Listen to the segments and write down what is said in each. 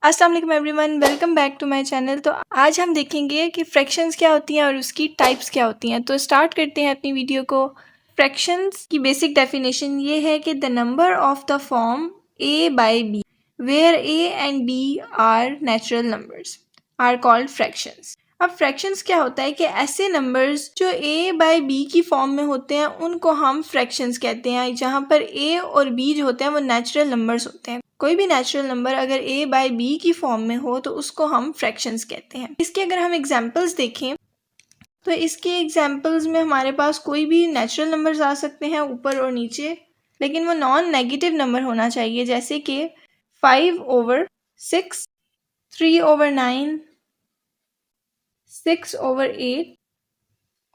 अस्सलाम वालेकुम everyone, welcome back to my channel. तो आज हम देखेंगे कि फ्रैक्शंस क्या होती हैं और उसकी टाइप्स क्या होती हैं। तो स्टार्ट करते हैं अपनी वीडियो को। फ्रैक्शंस की बेसिक डेफिनेशन ये है कि the number of the form a by b where a and b are natural numbers are called fractions. अब फ्रैक्शंस क्या होता है कि ऐसे नंबर्स जो a बाई b की फॉर्म में होते हैं उनको हम फ्रैक्शंस कहते हैं, जहाँ पर a और b जो होते हैं वो नेचुरल नंबर्स होते हैं। कोई भी नेचुरल नंबर अगर a बाई b की फॉर्म में हो तो उसको हम फ्रैक्शंस कहते हैं। इसके अगर हम एग्जांपल्स देखें तो इसके एग्जांपल्स में हमारे पास कोई भी नेचुरल नंबर्स आ सकते हैं ऊपर और नीचे, लेकिन वो नॉन नेगेटिव नंबर होना चाहिए, जैसे कि 5/6, 3/9, 6/8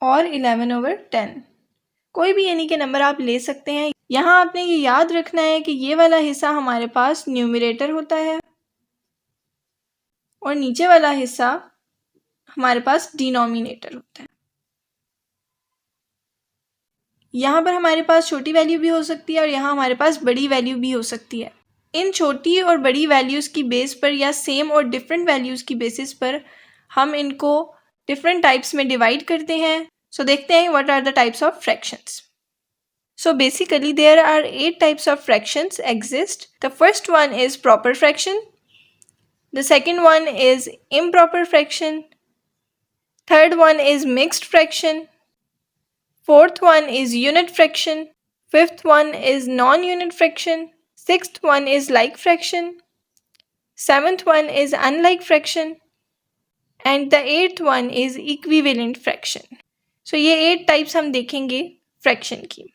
और 11/10। कोई भी यानी कि नंबर आप ले सकते हैं। यहाँ आपने ये याद रखना है कि ये वाला हिस्सा हमारे पास न्यूमरेटर होता है और नीचे वाला हिस्सा हमारे पास डिनोमिनेटर होता है। यहाँ पर हमारे पास छोटी वैल्यू भी हो सकती है और यहाँ हमारे पास बड़ी वैल्यू भी हो सकती है। इन छोटी और बड़ी वैल्यूज़ की बेस पर या सेम और डिफरेंट वैल्यूज़ की बेसिस पर हम इनको डिफरेंट टाइप्स में डिवाइड करते हैं। सो देखते हैं what are the types of fractions. So basically there are 8 types of fractions exist. The first one is proper fraction. The second one is improper fraction. Third one is mixed fraction. Fourth one is unit fraction. Fifth one is non-unit fraction. Sixth one is like fraction. Seventh one is unlike fraction. And the eighth one is equivalent fraction. So ये 8 types हम देखेंगे fraction की।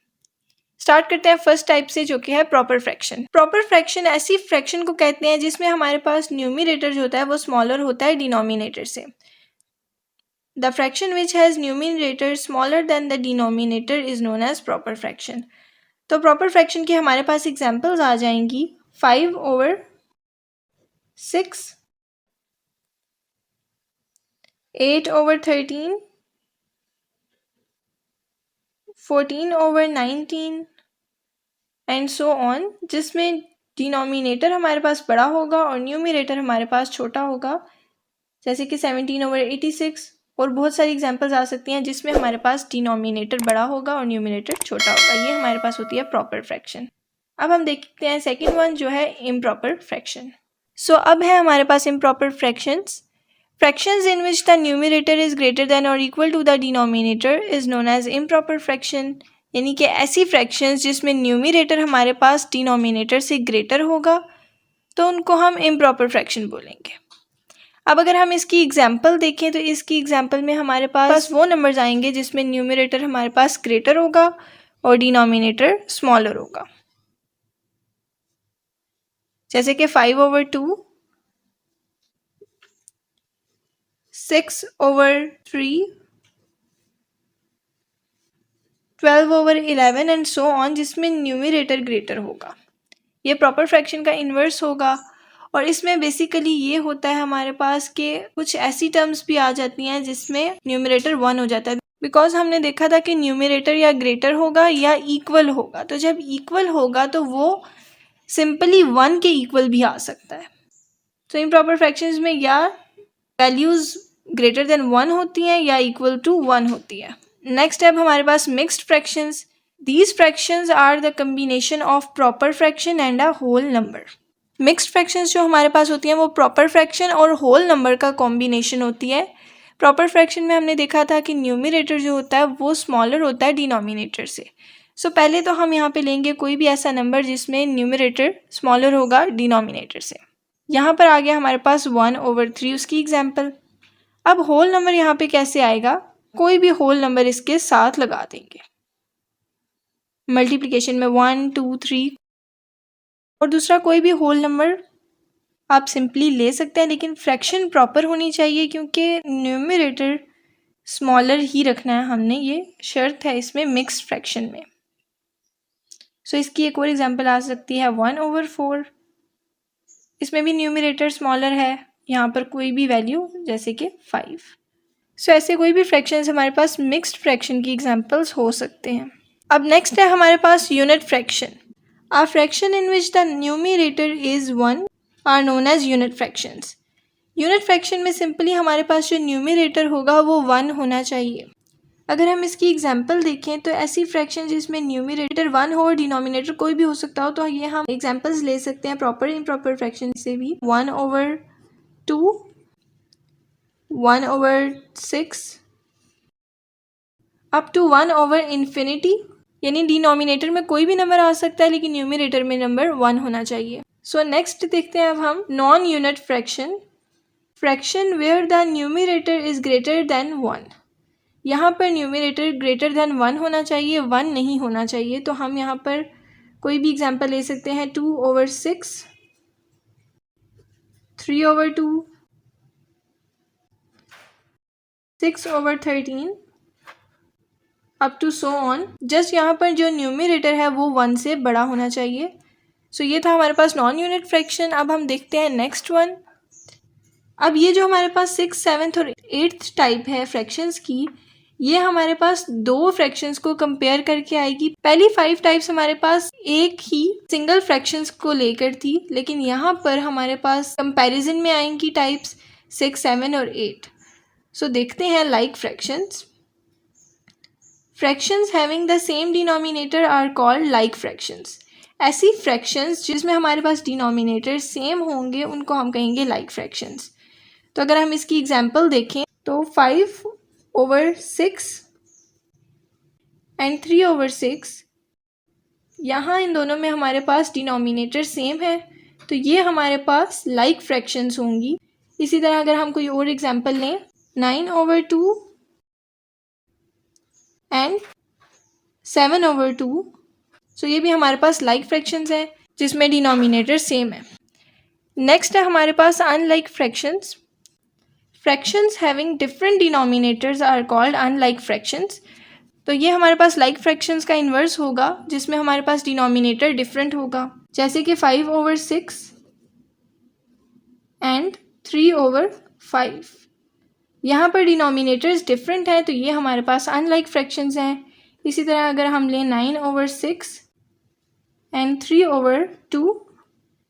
Start करते हैं first type से, जो कि है प्रॉपर फ्रैक्शन। प्रॉपर फ्रैक्शन ऐसी फ्रैक्शन को कहते हैं जिसमें हमारे पास न्यूमरेटर जो होता है वो स्मॉलर होता है डिनोमिनेटर से। The fraction which has numerator smaller than the denominator is known as proper fraction. तो प्रॉपर फ्रैक्शन की हमारे पास एग्जांपल्स आ जाएंगी 5/6, 8/13, 14/19 एंड सो ऑन, जिसमें डिनोमिनेटर हमारे पास बड़ा होगा और न्यूमरेटर हमारे पास छोटा होगा, जैसे कि 17/86। और बहुत सारी एग्जांपल्स आ सकती हैं जिसमें हमारे पास डिनोमिनेटर बड़ा होगा और न्यूमरेटर छोटा होगा। ये हमारे पास होती है प्रॉपर फ्रैक्शन। अब हम देखते हैं सेकेंड वन जो है इम्प्रॉपर फ्रैक्शन। सो अब है हमारे पास improper fractions. Fractions in which the numerator is greater than और equal to the denominator is known as improper fraction. यानी कि ऐसी फ्रैक्शंस जिसमें न्यूमरेटर हमारे पास डिनोमिनेटर से ग्रेटर होगा तो उनको हम इम्प्रॉपर फ्रैक्शन बोलेंगे। अब अगर हम इसकी एग्जांपल देखें तो इसकी एग्जांपल में हमारे पास वो नंबर्स आएंगे जिसमें न्यूमरेटर हमारे पास ग्रेटर होगा और डिनोमिनेटर स्मॉलर होगा, जैसे कि 5/2, 6/3, 12/11 एंड सो ऑन, जिसमें न्यूमरेटर ग्रेटर होगा। ये प्रॉपर फ्रैक्शन का इन्वर्स होगा। और इसमें बेसिकली ये होता है हमारे पास कि कुछ ऐसी टर्म्स भी आ जाती हैं जिसमें न्यूमरेटर 1 हो जाता है, बिकॉज हमने देखा था कि न्यूमरेटर या ग्रेटर होगा या इक्वल होगा। तो जब इक्वल होगा तो वो सिंपली 1 के इक्वल भी आ सकता है। तो इम्प्रॉपर फ्रैक्शंस में या वैल्यूज़ ग्रेटर देन 1 होती हैं या इक्वल टू 1 होती है। नेक्स्ट है हमारे पास mixed fractions. These fractions are the combination of proper fraction and a whole number. Mixed fractions जो हमारे पास होती हैं वो प्रॉपर फ्रैक्शन और होल नंबर का कॉम्बिनेशन होती है। प्रॉपर फ्रैक्शन में हमने देखा था कि न्यूमरेटर जो होता है वो स्मॉलर होता है डिनोमिनेटर से। सो पहले तो हम यहाँ पे लेंगे कोई भी ऐसा नंबर जिसमें न्यूमरेटर स्मॉलर होगा डिनोमिनेटर से। यहाँ पर आ गया हमारे पास 1/3 उसकी एग्जाम्पल। अब होल नंबर यहाँ पे कैसे आएगा, कोई भी होल नंबर इसके साथ लगा देंगे मल्टीप्लिकेशन में 1, 2, 3। और दूसरा कोई भी होल नंबर आप सिंपली ले सकते हैं, लेकिन फ्रैक्शन प्रॉपर होनी चाहिए क्योंकि न्यूमरेटर स्मॉलर ही रखना है हमने, ये शर्त है इसमें मिक्स्ड फ्रैक्शन में। सो इसकी एक और एग्जांपल आ सकती है 1/4। इसमें भी न्यूमरेटर स्मॉलर है, यहाँ पर कोई भी वैल्यू जैसे कि 5। सो ऐसे कोई भी फ्रैक्शंस हमारे पास मिक्स्ड फ्रैक्शन की एग्जांपल्स हो सकते हैं। अब नेक्स्ट है हमारे पास unit fraction. A fraction in which the numerator is 1 are known as unit fractions. Unit fraction में सिंपली हमारे पास जो न्यूमरेटर होगा वो 1 होना चाहिए। अगर हम इसकी एग्जांपल देखें तो ऐसी फ्रैक्शन जिसमें न्यूमरेटर 1 हो और डिनोमिनेटर कोई भी हो सकता हो, तो ये हम एग्जांपल्स ले सकते हैं प्रॉपर इम्प्रॉपर फ्रैक्शन से भी। 1/2, 1/6 अप टू 1/∞, यानी डिनोमिनेटर में कोई भी नंबर आ सकता है लेकिन न्यूमरेटर में नंबर 1 होना चाहिए। सो नेक्स्ट देखते हैं अब हम non unit fraction. Fraction where the numerator is greater than 1। यहाँ पर न्यूमरेटर ग्रेटर देन 1 होना चाहिए, 1 नहीं होना चाहिए। तो हम यहाँ पर कोई भी एग्जांपल ले सकते हैं। 2/6, 3/2, 6/13 up to so on. Just यहाँ पर जो न्यूमरेटर है वो 1 से बड़ा होना चाहिए। सो ये था हमारे पास नॉन यूनिट फ्रैक्शन। अब हम देखते हैं नेक्स्ट वन। अब ये जो हमारे पास 6, 7 और 8 टाइप है फ्रैक्शंस की, ये हमारे पास दो फ्रैक्शंस को कंपेयर करके आएगी। पहली 5 टाइप्स हमारे पास एक ही सिंगल फ्रैक्शंस को लेकर थी, लेकिन यहाँ पर हमारे पास कंपैरिजन में आएंगी टाइप्स 6, 7 और 8। सो देखते हैं like fractions. Fractions having the same denominator are called like fractions. ऐसी फ्रैक्शंस जिसमें हमारे पास डिनोमिनेटर सेम होंगे उनको हम कहेंगे लाइक फ्रैक्शंस। तो अगर हम इसकी एग्जांपल देखें तो 5/6 एंड 3/6, यहाँ इन दोनों में हमारे पास डिनोमिनेटर सेम है, तो ये हमारे पास लाइक फ्रैक्शंस होंगी। इसी तरह अगर हम कोई और एग्जांपल लें, 9/2 एंड 7/2, सो ये भी हमारे पास लाइक फ्रैक्शंस है जिसमें डिनोमिनेटर सेम है। नेक्स्ट है हमारे पास unlike fractions. Fractions having different denominators are called unlike fractions. तो ये हमारे पास लाइक फ्रैक्शंस का इन्वर्स होगा जिसमें हमारे पास डिनोमिनेटर डिफरेंट होगा, जैसे कि 5/6 एंड 3/5। यहाँ पर डिनोमिनेटर्स डिफरेंट हैं तो ये हमारे पास अनलाइक फ्रैक्शंस हैं। इसी तरह अगर हम लें 9/6 एंड 3/2,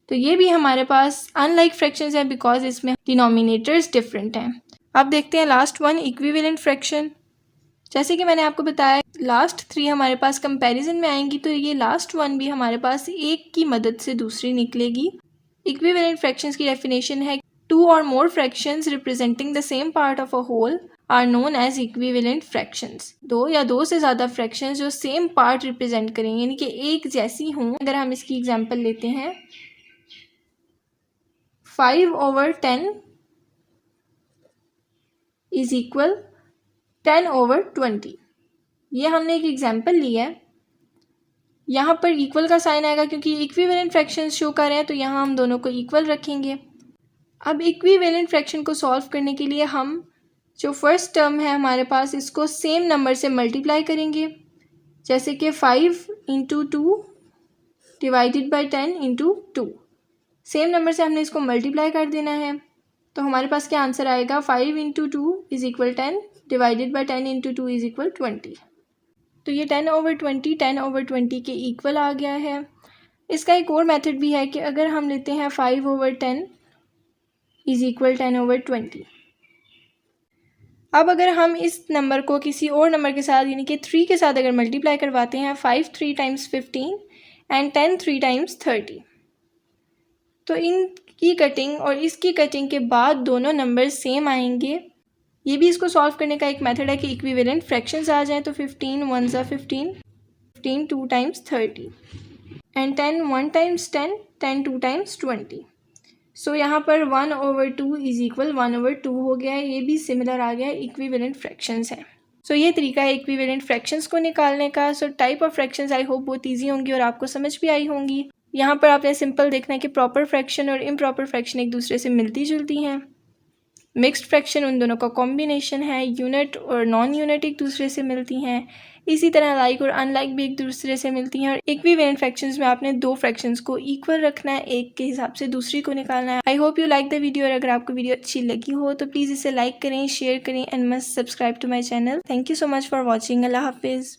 तो ये भी हमारे पास अनलाइक फ्रैक्शंस है बिकॉज इसमें डिनोमिनेटर्स डिफरेंट हैं। अब देखते हैं लास्ट वन, इक्विवेलेंट फ्रैक्शन। जैसे कि मैंने आपको बताया लास्ट 3 हमारे पास कंपैरिजन में आएंगी, तो ये लास्ट वन भी हमारे पास एक की मदद से दूसरी निकलेगी। इक्विवेलेंट फ्रैक्शंस की डेफिनेशन है 2 or more fractions representing the same part of a whole are known as equivalent fractions। दो या दो से ज़्यादा फ्रैक्शंस जो सेम पार्ट रिप्रेजेंट करेंगे, यानी कि एक जैसी हों। अगर हम इसकी एग्जांपल लेते हैं, 5/10 इज इक्वल 10/20। ये हमने एक एग्जांपल लिया है। यहाँ पर इक्वल का साइन आएगा क्योंकि इक्विवेलेंट फ्रैक्शंस शो कर रहे हैं, तो यहाँ हम दोनों को इक्वल रखेंगे। अब इक्विवेलेंट फ्रैक्शन को सॉल्व करने के लिए हम जो फर्स्ट टर्म है हमारे पास, इसको सेम नंबर से मल्टीप्लाई करेंगे, जैसे कि 5 × 2 डिवाइडेड बाई 10 × 2। सेम नंबर से हमने इसको मल्टीप्लाई कर देना है, तो हमारे पास क्या आंसर आएगा, 5 × 2 is equal 10 divided by 10 × 2 is equal 20। तो ये 10/20 10/20 के इक्वल आ गया है। इसका एक और मेथड भी है कि अगर हम लेते हैं 5/10 इज इक्वल 10/20। अब अगर हम इस नंबर को किसी और नंबर के साथ यानी कि 3 के साथ अगर मल्टीप्लाई करवाते हैं, 5 3 टाइम्स 15 एंड 10 3 टाइम्स 30, तो इनकी कटिंग और इसकी कटिंग के बाद दोनों नंबर सेम आएंगे। ये भी इसको सॉल्व करने का एक मेथड है कि इक्विवेलेंट फ्रैक्शंस आ जाएं, तो 15 1 ज़ा 15, 15 2 टाइम्स 30 एंड 10 1 टाइम्स 10, 10 2 टाइम्स 20। सो यहाँ पर 1/2 इज इक्वल 1/2 हो गया है। ये भी सिमिलर आ गया है, इक्विवेलेंट फ्रैक्शंस है। सो ये तरीका है इक्विवेलेंट फ्रैक्शंस को निकालने का। So type of fractions I hope बहुत ईजी होंगी और आपको समझ भी आई होंगी। यहाँ पर आपने सिंपल देखना है कि प्रॉपर फ्रैक्शन और इम्प्रॉपर फ्रैक्शन एक दूसरे से मिलती जुलती हैं। मिक्स्ड फ्रैक्शन उन दोनों का कॉम्बिनेशन है। यूनिट और नॉन यूनिट एक दूसरे से मिलती हैं। इसी तरह लाइक और अनलाइक भी एक दूसरे से मिलती हैं। और इक्विवेलेंट फ्रैक्शंस में आपने दो फ्रैक्शंस को इक्वल रखना है, एक के हिसाब से दूसरी को निकालना है। I hope you like the video. और अगर आपको वीडियो अच्छी लगी हो तो प्लीज़ इसे लाइक करें, शेयर करें and must subscribe to my channel. Thank you so much for watching. अल्लाह हाफिज़।